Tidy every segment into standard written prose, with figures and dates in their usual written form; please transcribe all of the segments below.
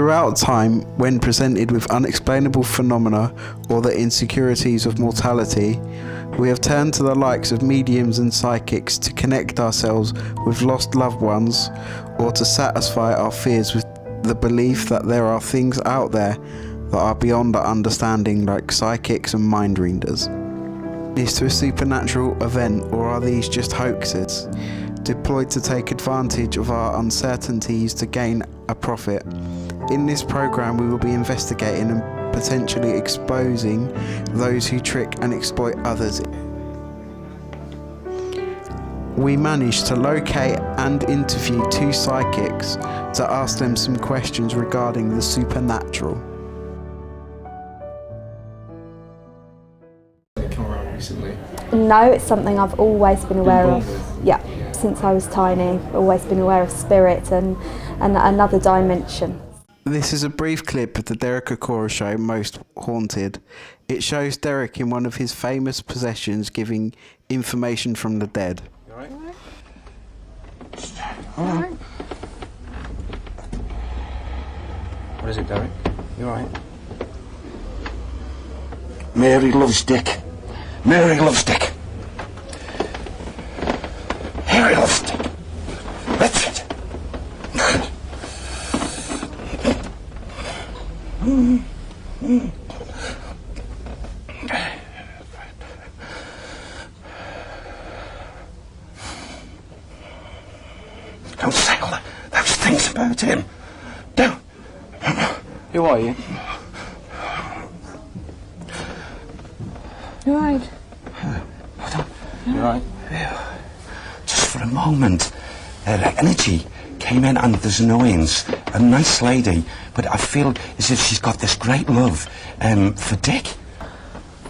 Throughout time, when presented with unexplainable phenomena or the insecurities of mortality, we have turned to the likes of mediums and psychics to connect ourselves with lost loved ones, or to satisfy our fears with the belief that there are things out there that are beyond our understanding, like psychics and mind readers. Is this a supernatural event, or are these just hoaxes, deployed to take advantage of our uncertainties to gain a profit? In this program, we will be investigating and potentially exposing those who trick and exploit others. We managed to locate and interview 2 psychics to ask them some questions regarding the supernatural. Come around recently? No, it's something I've always been aware of. Yeah, since I was tiny, always been aware of spirits and another dimension. This is a brief clip of the Derek Acorah show, Most Haunted. It shows Derek in one of his famous possessions giving information from the dead. You alright? Alright. What is it, Derek? You alright? Mary loves Dick. Mary loves Dick. Mary loves Dick. That's it. Don't say all those things about him. Don't. Who are you? You right? You alright? Just for a moment, her energy came in, and there's annoyance. A nice lady, but I feel as if she's got this great love for Dick.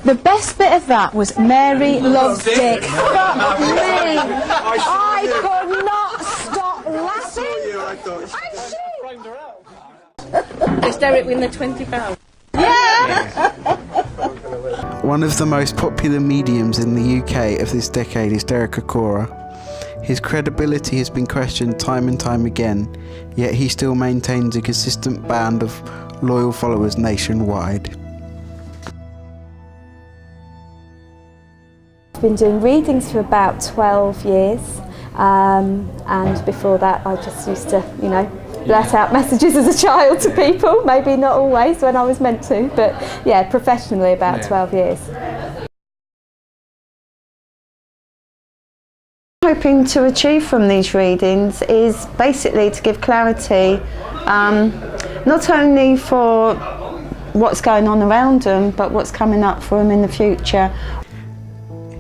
The best bit of that was Mary loves Dick. Fuck me! I could not stop laughing. Is Derek win the £20? Yeah! One of the most popular mediums in the UK of this decade is Derek Acorah. His credibility has been questioned time and time again, yet he still maintains a consistent band of loyal followers nationwide. I've been doing readings for about 12 years, and before that I just used to, blurt out messages as a child to people, maybe not always when I was meant to, but yeah, professionally about 12 years. Hoping to achieve from these readings is basically to give clarity, not only for what's going on around them, but what's coming up for them in the future.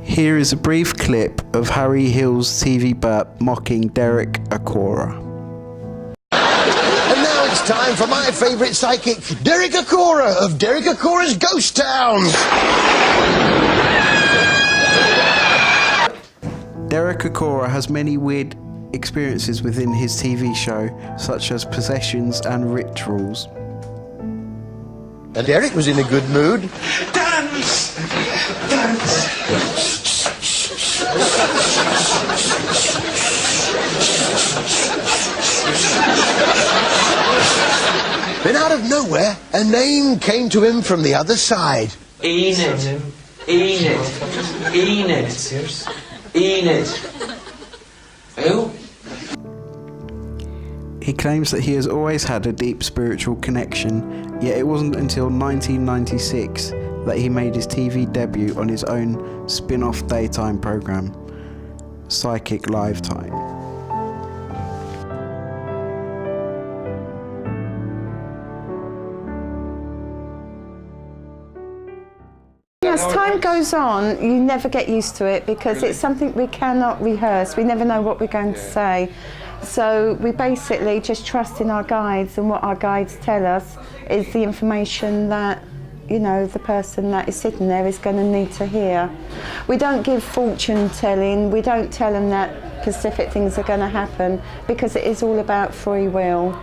Here is a brief clip of Harry Hill's TV burp mocking Derek Acorah. And now it's time for my favourite psychic, Derek Acorah of Derek Acorah's Ghost Towns. Derek Acorah has many weird experiences within his TV show, such as possessions and rituals. And Derek was in a good mood. Dance! Dance! Then out of nowhere, a name came to him from the other side. Enid. Enid. Enid. Enid. Who? He claims that he has always had a deep spiritual connection, yet it wasn't until 1996 that he made his TV debut on his own spin-off daytime program, Psychic Lifetime. As time goes on, you never get used to it because it's something we cannot rehearse. We never know what we're going to say. So we basically just trust in our guides, and what our guides tell us is the information that, the person that is sitting there is going to need to hear. We don't give fortune telling, we don't tell them that specific things are going to happen, because it is all about free will.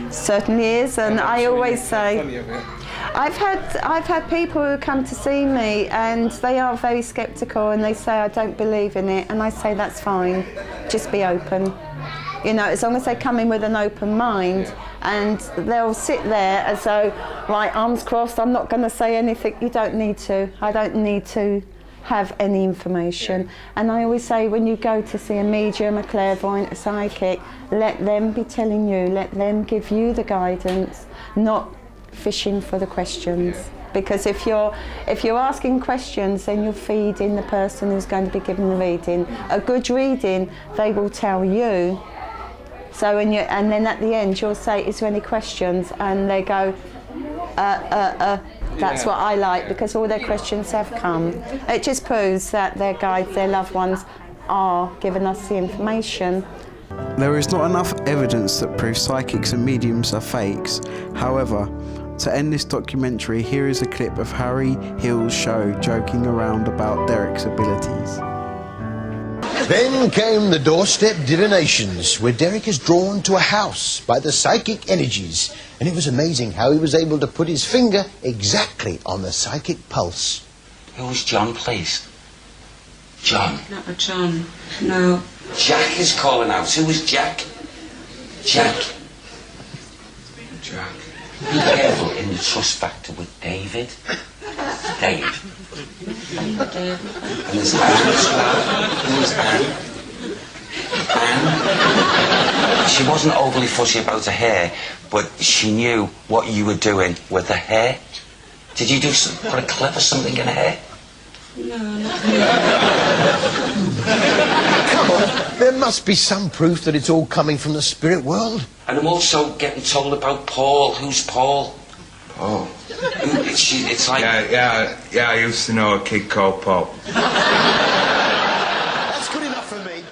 Certainly is, and I always say, I've had people who come to see me and they are very sceptical and they say I don't believe in it, and I say that's fine, just be open. You know, as long as they come in with an open mind, and they'll sit there as though, right, arms crossed, I'm not going to say anything. You don't need to. I don't need to have any information. And I always say, when you go to see a medium, a clairvoyant, a psychic, let them be telling you, let them give you the guidance, not fishing for the questions. Because if you're asking questions, then you're feeding the person who's going to be given the reading. A good reading, they will tell you. So and then at the end you'll say, is there any questions? And they go, That's what I like, because all their questions have come. It just proves that their guides, their loved ones, are giving us the information. There is not enough evidence that proves psychics and mediums are fakes. However, to end this documentary, here is a clip of Harry Hill's show joking around about Derek's abilities. Then came the doorstep divinations, where Derek is drawn to a house by the psychic energies, and it was amazing how he was able to put his finger exactly on the psychic pulse. Who was John, please? John. Not a John, no. Jack is calling out. Who was Jack? Jack. Jack. Be careful in the trust factor with David. Dave. And there's Anne as well. Who was Anne? Anne. She wasn't overly fussy about her hair, but she knew what you were doing with her hair. Did you put a clip or something in her hair? No, not Come on, there must be some proof that it's all coming from the spirit world. And I'm also getting told about Paul. Who's Paul? Paul. It's like... Yeah, I used to know a kid called Paul. That's good enough for me.